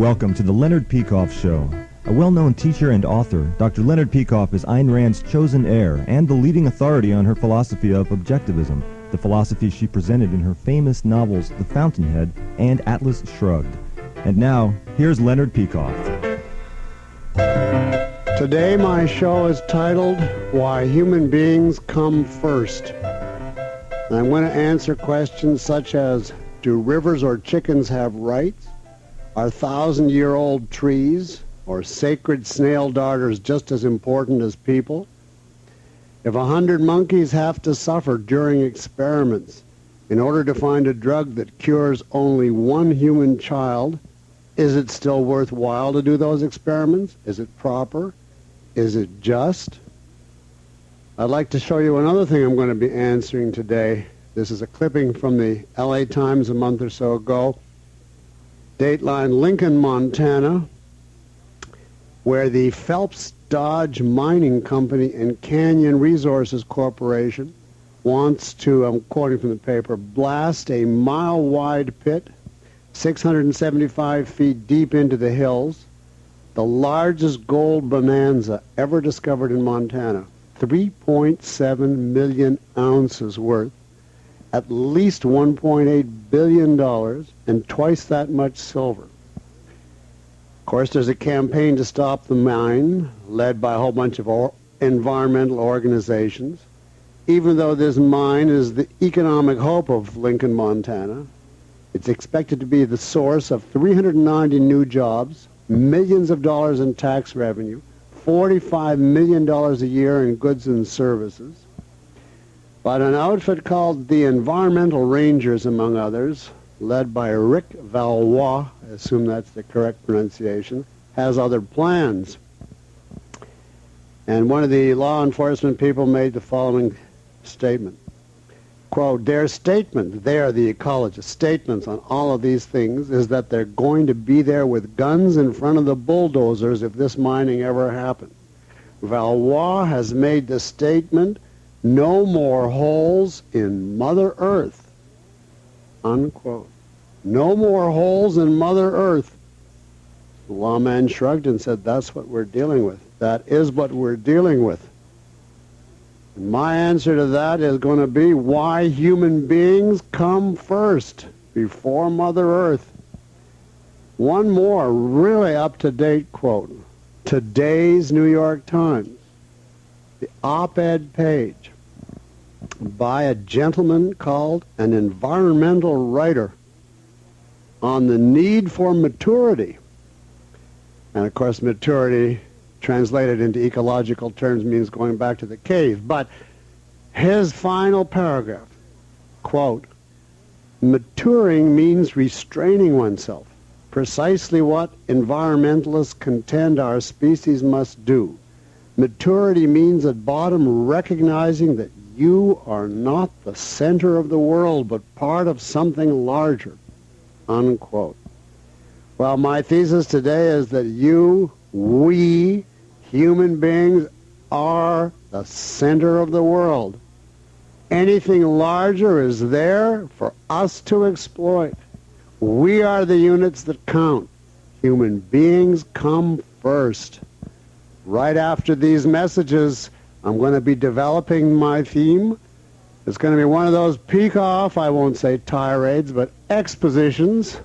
Welcome to the Leonard Peikoff Show. A well-known teacher and author, Dr. Leonard Peikoff is Ayn Rand's chosen heir and the leading authority on her philosophy of objectivism, the philosophy she presented in her famous novels The Fountainhead and Atlas Shrugged. And now, here's Leonard Peikoff. Today my show is titled, Why Human Beings Come First. And I'm going to answer questions such as, do rivers or chickens have rights? Are 1,000-year-old trees or sacred snail darters just as important as people? If 100 monkeys have to suffer during experiments in order to find a drug that cures only one human child, is it still worthwhile to do those experiments? Is it proper? Is it just? I'd like to show you another thing I'm going to be answering today. This is a clipping from the LA Times a month or so ago. Dateline, Lincoln, Montana, where the Phelps Dodge Mining Company and Canyon Resources Corporation wants to, I'm quoting from the paper, blast a mile-wide pit 675 feet deep into the hills, the largest gold bonanza ever discovered in Montana, 3.7 million ounces worth, at least $1.8 billion, and twice that much silver. Of course, there's a campaign to stop the mine, led by a whole bunch of environmental organizations. Even though this mine is the economic hope of Lincoln, Montana, it's expected to be the source of 390 new jobs, millions of dollars in tax revenue, $45 million a year in goods and services. But an outfit called the Environmental Rangers, among others, led by Rick Valois, I assume that's the correct pronunciation, has other plans. And one of the law enforcement people made the following statement. Quote, their statement, they are the ecologists, statements on all of these things is that they're going to be there with guns in front of the bulldozers if this mining ever happened. Valois has made the statement, no more holes in Mother Earth, unquote. No more holes in Mother Earth. The lawman shrugged and said, that's what we're dealing with. That is what we're dealing with. And my answer to that is going to be why human beings come first, before Mother Earth. One more really up-to-date quote. Today's New York Times, the op-ed page, by a gentleman called an environmental writer on the need for maturity. And of course, maturity translated into ecological terms means going back to the cave. But his final paragraph, quote, maturing means restraining oneself, precisely what environmentalists contend our species must do. Maturity means at bottom recognizing that you are not the center of the world, but part of something larger, unquote. Well, my thesis today is that we, human beings, are the center of the world. Anything larger is there for us to exploit. We are the units that count. Human beings come first. Right after these messages, I'm going to be developing my theme. It's going to be one of those Peikoff, I won't say tirades, but expositions,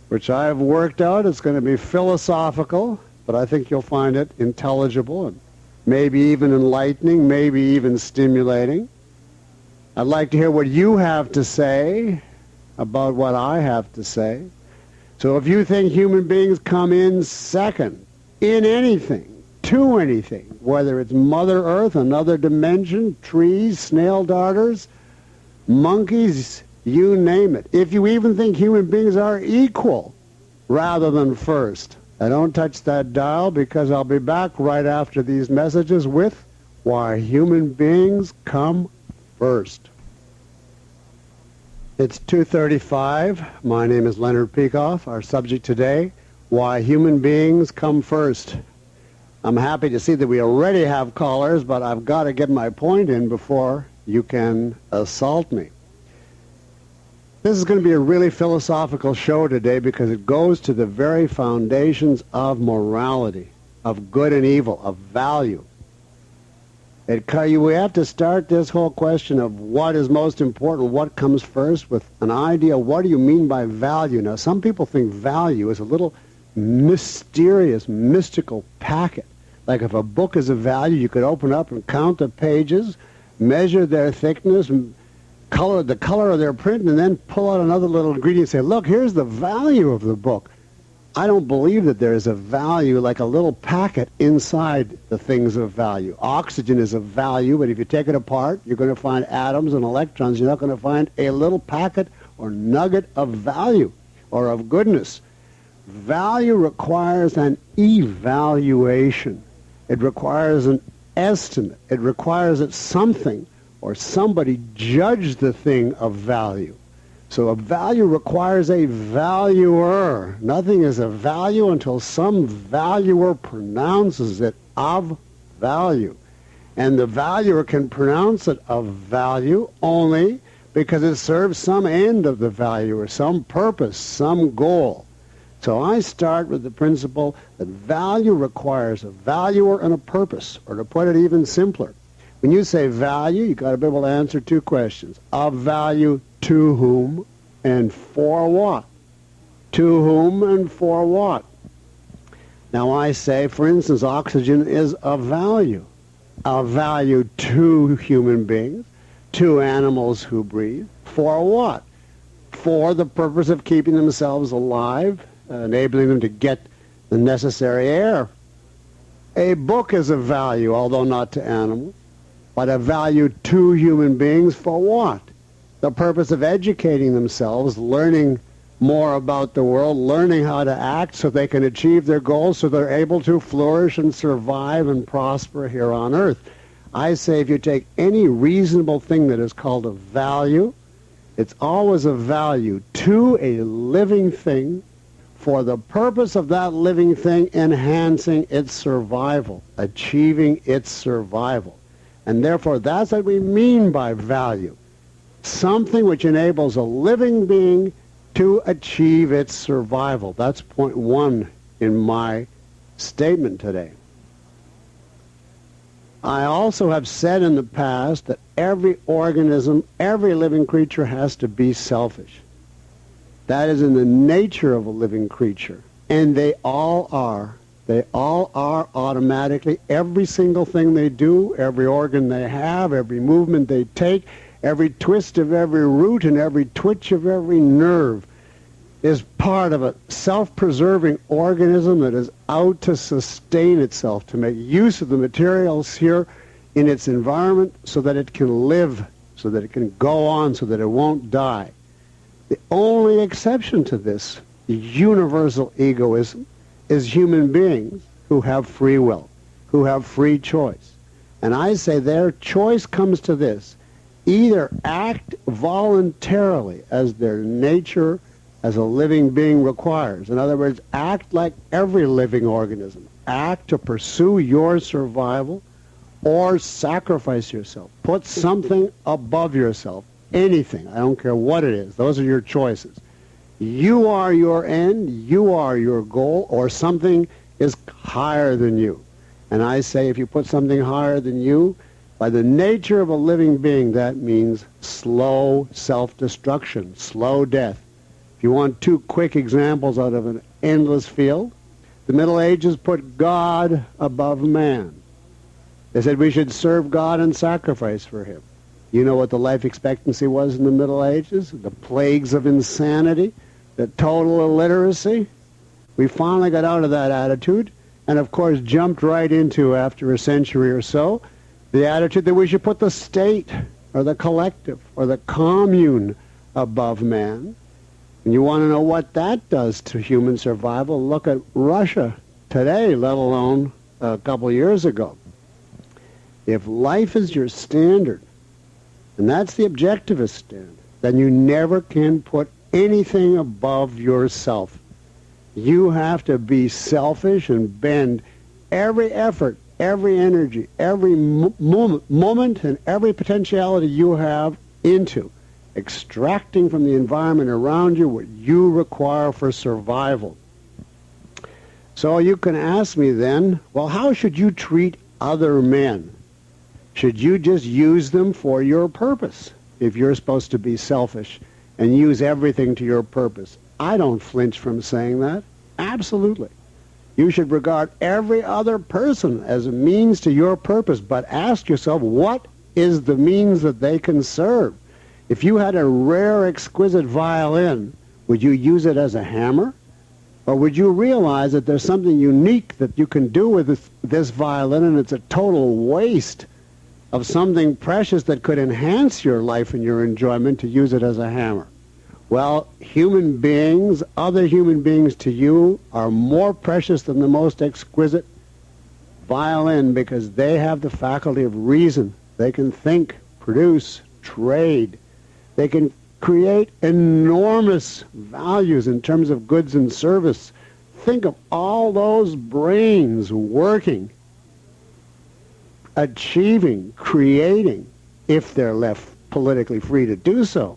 which I've worked out. It's going to be philosophical, but I think you'll find it intelligible and maybe even enlightening, maybe even stimulating. I'd like to hear what you have to say about what I have to say. So if you think human beings come in second in anything, to anything, whether it's Mother Earth, another dimension, trees, snail darters, monkeys, you name it. If you even think human beings are equal rather than first, don't touch that dial, because I'll be back right after these messages with why human beings come first. It's 2:35. My name is Leonard Peikoff. Our subject today, why human beings come first. I'm happy to see that we already have callers, but I've got to get my point in before you can assault me. This is going to be a really philosophical show today because it goes to the very foundations of morality, of good and evil, of value. We have to start this whole question of what is most important, what comes first, with an idea, what do you mean by value? Now, some people think value is a little mysterious, mystical packet. Like if a book is of value, you could open up and count the pages, measure their thickness, the color of their print, and then pull out another little ingredient and say, look, here's the value of the book. I don't believe that there is a value like a little packet inside the things of value. Oxygen is of value, but if you take it apart, you're going to find atoms and electrons. You're not going to find a little packet or nugget of value or of goodness. Value requires an evaluation. It requires an estimate. It requires that something or somebody judge the thing of value. So a value requires a valuer. Nothing is a value until some valuer pronounces it of value. And the valuer can pronounce it of value only because it serves some end of the valuer, some purpose, some goal. So I start with the principle that value requires a valuer and a purpose, or to put it even simpler. When you say value, you've got to be able to answer two questions. Of value to whom and for what? To whom and for what? Now I say, for instance, oxygen is of value. Of value to human beings, to animals who breathe. For what? For the purpose of keeping themselves alive, enabling them to get the necessary air. A book is of value, although not to animals, but of value to human beings for what? The purpose of educating themselves, learning more about the world, learning how to act so they can achieve their goals, so they're able to flourish and survive and prosper here on earth. I say if you take any reasonable thing that is called a value, it's always a value to a living thing for the purpose of that living thing enhancing its survival, achieving its survival. And therefore, that's what we mean by value. Something which enables a living being to achieve its survival. That's point one in my statement today. I also have said in the past that every organism, every living creature has to be selfish. That is in the nature of a living creature. And they all are. They all are automatically. Every single thing they do, every organ they have, every movement they take, every twist of every root and every twitch of every nerve is part of a self-preserving organism that is out to sustain itself, to make use of the materials here in its environment so that it can live, so that it can go on, so that it won't die. The only exception to this universal egoism is human beings who have free will, who have free choice. And I say their choice comes to this: either act voluntarily as their nature as a living being requires. In other words, act like every living organism. Act to pursue your survival, or sacrifice yourself. Put something above yourself. Anything. I don't care what it is. Those are your choices. You are your end, you are your goal, or something is higher than you. And I say if you put something higher than you, by the nature of a living being, that means slow self-destruction, slow death. If you want two quick examples out of an endless field, the Middle Ages put God above man. They said we should serve God and sacrifice for him. You know what the life expectancy was in the Middle Ages? The plagues of insanity, the total illiteracy. We finally got out of that attitude and, of course, jumped right into, after a century or so, the attitude that we should put the state or the collective or the commune above man. And you want to know what that does to human survival? Look at Russia today, let alone a couple years ago. If life is your standard, and that's the objectivist standard, then you never can put anything above yourself. You have to be selfish and bend every effort, every energy, every moment and every potentiality you have into extracting from the environment around you what you require for survival. So you can ask me then, well, how should you treat other men? Should you just use them for your purpose if you're supposed to be selfish and use everything to your purpose? I don't flinch from saying that. Absolutely. You should regard every other person as a means to your purpose, but ask yourself, what is the means that they can serve? If you had a rare, exquisite violin, would you use it as a hammer? Or would you realize that there's something unique that you can do with this violin, and it's a total waste of something precious that could enhance your life and your enjoyment to use it as a hammer? Well, human beings, other human beings to you, are more precious than the most exquisite violin because they have the faculty of reason. They can think, produce, trade. They can create enormous values in terms of goods and service. Think of all those brains working, achieving, creating, if they're left politically free to do so.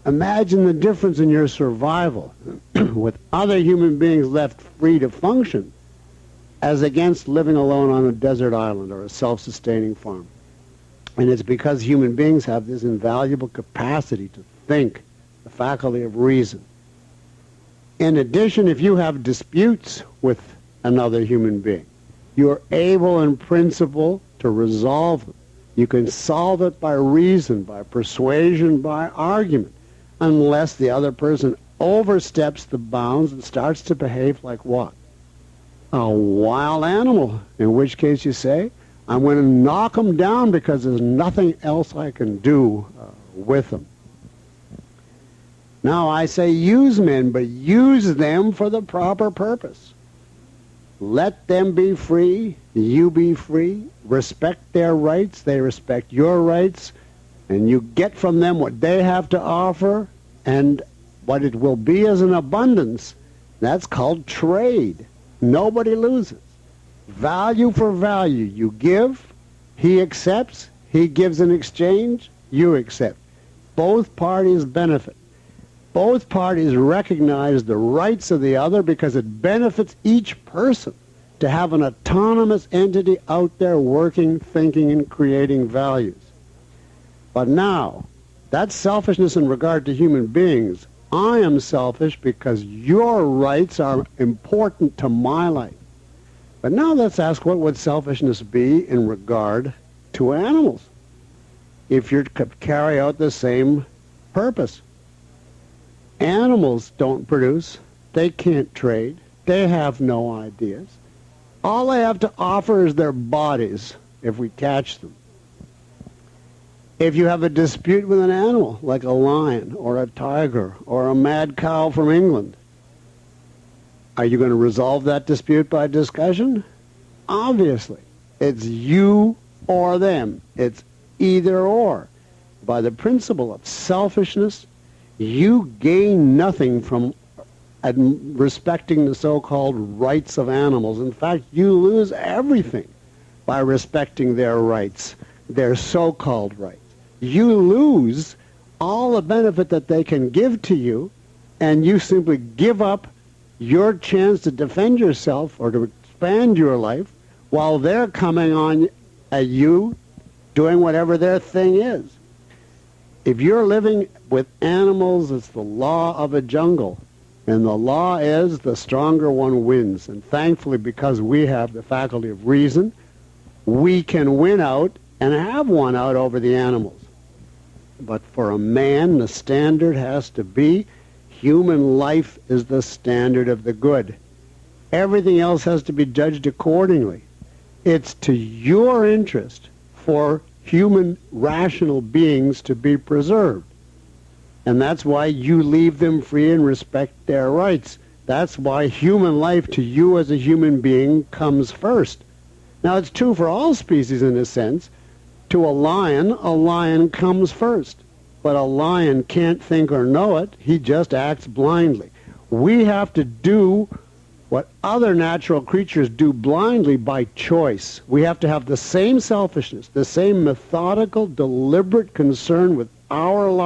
Imagine the difference in your survival with other human beings left free to function as against living alone on a desert island or a self-sustaining farm. And it's because human beings have this invaluable capacity to think, the faculty of reason. In addition, if you have disputes with another human being, you're able in principle to resolve them. You can solve it by reason, by persuasion, by argument, unless the other person oversteps the bounds and starts to behave like what? A wild animal, in which case you say, I'm going to knock them down because there's nothing else I can do with them. Now I say use men, but use them for the proper purpose. Let them be free, you be free, respect their rights, they respect your rights, and you get from them what they have to offer, and what it will be as an abundance. That's called trade. Nobody loses. Value for value. You give, he accepts, he gives in exchange, you accept. Both parties benefit. Both parties recognize the rights of the other because it benefits each person to have an autonomous entity out there working, thinking, and creating values. But now, that's selfishness in regard to human beings. I am selfish because your rights are important to my life. But now let's ask, what would selfishness be in regard to animals if you could carry out the same purpose? Animals don't produce. They can't trade. They have no ideas. All they have to offer is their bodies if we catch them. If you have a dispute with an animal, like a lion or a tiger or a mad cow from England, are you going to resolve that dispute by discussion? Obviously. It's you or them. It's either or. By the principle of selfishness, you gain nothing from respecting the so-called rights of animals. In fact, you lose everything by respecting their rights, their so-called rights. You lose all the benefit that they can give to you, and you simply give up your chance to defend yourself or to expand your life while they're coming on at you doing whatever their thing is. If you're living with animals, it's the law of a jungle. And the law is the stronger one wins. And thankfully, because we have the faculty of reason, we can win out and have won out over the animals. But for a man, the standard has to be human life is the standard of the good. Everything else has to be judged accordingly. It's to your interest for human rational beings to be preserved. And that's why you leave them free and respect their rights. That's why human life to you as a human being comes first. Now, it's true for all species in a sense. To a lion comes first. But a lion can't think or know it. He just acts blindly. We have to do what other natural creatures do blindly by choice. We have to have the same selfishness, the same methodical, deliberate concern with our life